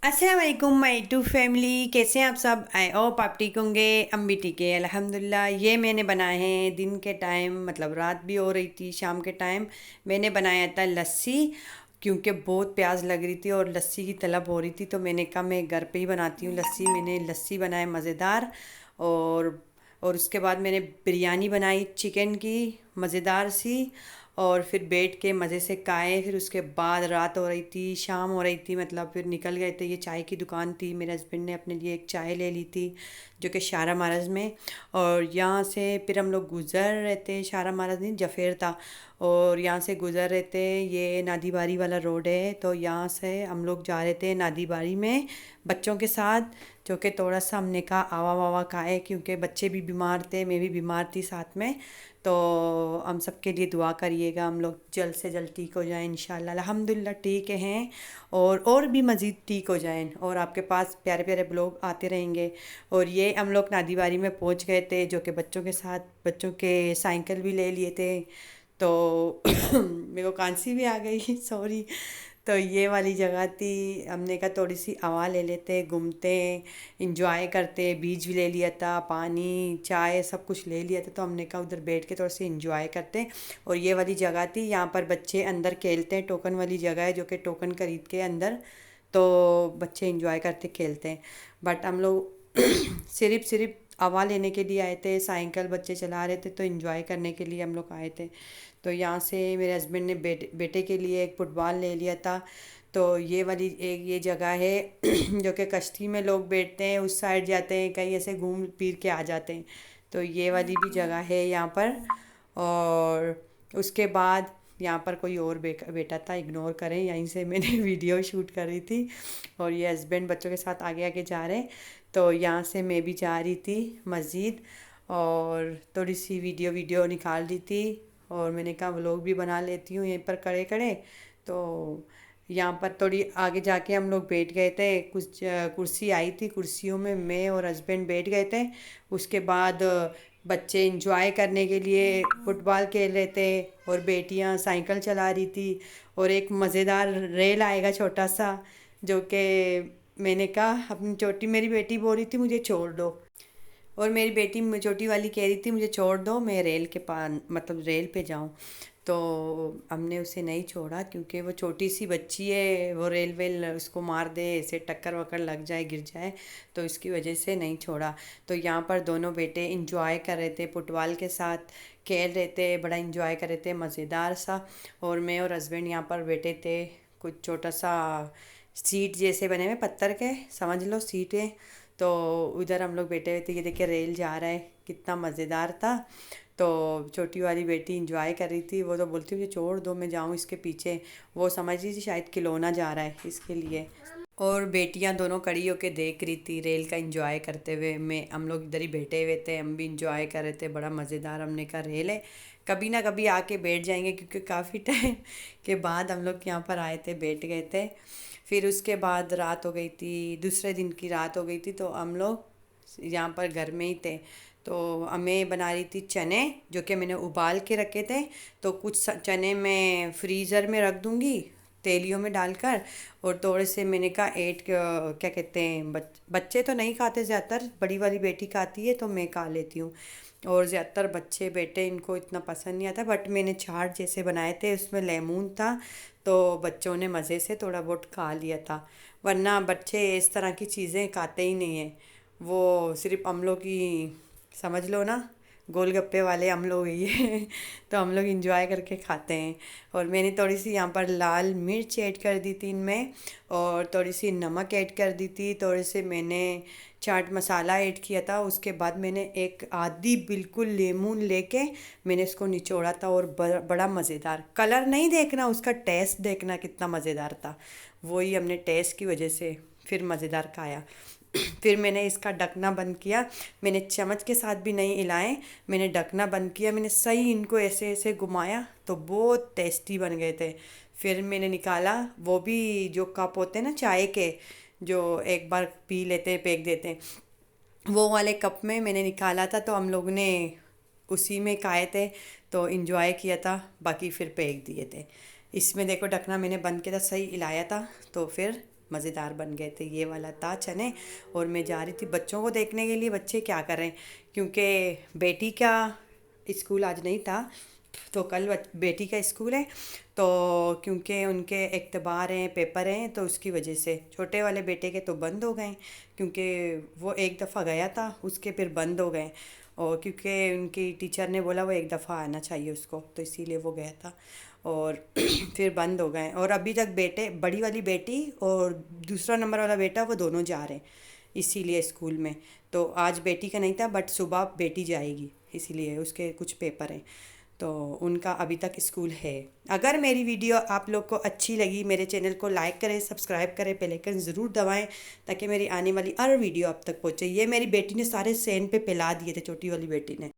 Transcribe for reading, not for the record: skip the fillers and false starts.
अस्सलाम वालेकुम my to family. कैसे हैं आप सब? आई होप आप ठीक होंगे। हम भी ठीक है अल्हम्दुलिल्लाह। ये मैंने बनाए हैं दिन के टाइम, मतलब रात भी हो रही थी, शाम के टाइम मैंने बनाया था लस्सी। क्योंकि बहुत प्यास लग रही थी और लस्सी की तलब हो रही थी, तो मैंने कहा मैं घर पे ही बनाती हूँ लस्सी। मैंने लस्सी बनाए मज़ेदार। और और उसके बाद मैंने बिरयानी बनाई चिकन की, मज़ेदार सी। और फिर बैठ के मज़े से खाए। फिर उसके बाद रात हो रही थी, शाम हो रही थी, मतलब फिर निकल गए थे। ये चाय की दुकान थी, मेरे हस्बैंड ने अपने लिए एक चाय ले ली थी जो कि शारा महाराज में। और यहाँ से फिर हम लोग गुज़र रहे थे, शारा महाराज नहीं जफ़ेर था। और यहाँ से गुज़र रहे थे, ये नादीबारी वाला रोड है, तो यहाँ से हम लोग जा रहे थे नादीबारी में बच्चों के साथ। जो कि थोड़ा सा हमने कहा आवा वावा खाए, क्योंकि बच्चे भी बीमार थे, मैं भी बीमार थी साथ में। तो हम सबके लिए दुआ करिएगा, हम लोग जल्द से जल्द ठीक हो जाएं इंशाल्लाह। अल्हम्दुलिल्लाह ठीक हैं। और भी मज़ीद ठीक हो जाएं और आपके पास प्यारे प्यारे ब्लॉग आते रहेंगे। और ये हम लोग नादीवारी में पहुंच गए थे, जो कि बच्चों के साथ, बच्चों के साइकिल भी ले लिए थे। तो मेरे को खांसी भी आ गई सॉरी। तो ये वाली जगह थी। हमने कहा थोड़ी सी हवा ले लेते, घूमते, इंजॉय करते। बीच भी ले लिया था, पानी चाय सब कुछ ले लिया था, तो हमने कहा उधर बैठ के थोड़ा सा इंजॉय करते। और ये वाली जगह थी, यहाँ पर बच्चे अंदर खेलते हैं, टोकन वाली जगह है, जो कि टोकन खरीद के अंदर तो बच्चे इंजॉय करते खेलते हैं। बट हम लोग सिर्फ हवा लेने के लिए आए थे, साइकिल बच्चे चला रहे थे, तो इंजॉय करने के लिए हम लोग आए थे। तो यहाँ से मेरे हस्बैंड ने बेटे के लिए एक फुटबॉल ले लिया था। तो ये वाली एक ये जगह है जो कि कश्ती में लोग बैठते हैं, उस साइड जाते हैं, कहीं ऐसे घूम फिर के आ जाते हैं। तो ये वाली भी जगह है यहाँ पर। और उसके बाद यहाँ पर कोई और बेटा था, इग्नोर करें, यहीं से मैंने वीडियो शूट कर रही थी। और ये हस्बैंड बच्चों के साथ आगे आगे जा रहे हैं। तो यहाँ से मैं भी जा रही थी मस्जिद, और थोड़ी सी वीडियो वीडियो निकाल ली थी। और मैंने कहा व्लॉग भी बना लेती हूँ यहीं पर खड़े खड़े। तो यहाँ पर थोड़ी आगे जाके हम लोग बैठ गए थे, कुछ कुर्सी आई थी, कुर्सियों में मैं और हस्बैंड बैठ गए थे। उसके बाद बच्चे इंजॉय करने के लिए फुटबॉल खेल रहे थे, और बेटियाँ साइकिल चला रही थी। और एक मज़ेदार रेल आएगा छोटा सा, जो कि मैंने कहा अपनी छोटी, मेरी बेटी बोल रही थी मुझे छोड़ दो, और मेरी बेटी छोटी वाली कह रही थी मुझे छोड़ दो, मैं रेल के पास मतलब रेल पे जाऊं। तो हमने उसे नहीं छोड़ा, क्योंकि वो छोटी सी बच्ची है, वो रेल वेल उसको मार दे, ऐसे टक्कर वक्कर लग जाए, गिर जाए, तो इसकी वजह से नहीं छोड़ा। तो यहाँ पर दोनों बेटे इंजॉय कर रहे थे, फुटबॉल के साथ खेल रहे थे, बड़ा इंजॉय कर रहे थे, मज़ेदार सा। और मैं और हस्बैंड यहाँ पर बैठे थे, कुछ छोटा सा सीट जैसे बने हुए पत्थर के, समझ लो सीट है। तो उधर हम लोग बैठे हुए थे, ये देखिए रेल जा रहा है, कितना मज़ेदार था। तो छोटी वाली बेटी इंजॉय कर रही थी, वो तो बोलती मुझे छोड़ दो, मैं जाऊँ इसके पीछे। वो समझ रही थी शायद खिलौना जा रहा है इसके लिए। और बेटियां दोनों खड़ी होके देख रही थी रेल का इंजॉय करते हुए। मैं हम लोग इधर ही बैठे हुए थे, हम भी इंजॉय कर रहे थे, बड़ा मज़ेदार। हमने कहा रेल है, कभी ना कभी आके बैठ जाएंगे, क्योंकि काफ़ी टाइम के बाद हम लोग यहाँ पर आए थे, बैठ गए थे। फिर उसके बाद रात हो गई थी, दूसरे दिन की रात हो गई थी, तो हम लोग यहाँ पर घर में ही थे। तो हमें बना रही थी चने, जो कि मैंने उबाल के रखे थे। तो कुछ चने मैं फ्रीज़र में रख दूँगी तेलियों में डालकर। और थोड़े से मैंने कहा क्या कहते हैं, बच्चे तो नहीं खाते ज़्यादातर, बड़ी वाली बेटी खाती है तो मैं खा लेती हूँ। और ज़्यादातर बच्चे बेटे इनको इतना पसंद नहीं आता, बट मैंने चाट जैसे बनाए थे, उसमें लेमन था, तो बच्चों ने मज़े से थोड़ा बहुत खा लिया था। वरना बच्चे इस तरह की चीज़ें खाते ही नहीं हैं। वो सिर्फ हम लोग की, समझ लो ना, गोलगप्पे वाले हम लोग ही हैं तो हम लोग इंजॉय करके खाते हैं। और मैंने थोड़ी सी यहाँ पर लाल मिर्च ऐड कर दी थी इनमें, और थोड़ी सी नमक ऐड कर दी थी, थोड़े से मैंने चाट मसाला ऐड किया था। उसके बाद मैंने एक आधी बिल्कुल लेमन लेके मैंने इसको निचोड़ा था, और बड़ा मज़ेदार। कलर नहीं देखना, उसका टेस्ट देखना कितना मज़ेदार था। वही हमने टेस्ट की वजह से फिर मज़ेदार खाया। फिर मैंने इसका ढकना बंद किया, मैंने चम्मच के साथ भी नहीं हिलाए, मैंने ढकना बंद किया, मैंने सही इनको ऐसे ऐसे घुमाया, तो बहुत टेस्टी बन गए थे। फिर मैंने निकाला, वो भी जो कप होते हैं ना चाय के, जो एक बार पी लेते हैं फेंक देते हैं, वो वाले कप में मैंने निकाला था। तो हम लोग ने उसी में खाए थे, तो इन्जॉय किया था, बाकी फिर फेंक दिए थे। इसमें देखो ढकना मैंने बंद किया था, सही हिलाया था, तो फिर मज़ेदार बन गए थे। ये वाला था चने, और मैं जा रही थी बच्चों को देखने के लिए बच्चे क्या कर रहे हैं, क्योंकि बेटी का स्कूल आज नहीं था, तो कल बेटी का स्कूल है। तो क्योंकि उनके इख्तिबार हैं, पेपर हैं, तो उसकी वजह से छोटे वाले बेटे के तो बंद हो गए, क्योंकि वो एक दफ़ा गया था, उसके फिर बंद हो गए। और क्योंकि उनकी टीचर ने बोला वो एक दफ़ा आना चाहिए उसको, तो इसीलिए वो गया था, और फिर बंद हो गए। और अभी तक बेटे, बड़ी वाली बेटी और दूसरा नंबर वाला बेटा, वो दोनों जा रहे हैं इसीलिए स्कूल में। तो आज बेटी का नहीं था, बट सुबह बेटी जाएगी, इसीलिए उसके कुछ पेपर हैं, तो उनका अभी तक स्कूल है। अगर मेरी वीडियो आप लोग को अच्छी लगी, मेरे चैनल को लाइक करें, सब्सक्राइब करें, बेल आइकन ज़रूर दबाएं, ताकि मेरी आने वाली हर वीडियो आप तक पहुंचे। ये मेरी बेटी ने सारे सेन पे पिला दिए थे, छोटी वाली बेटी ने।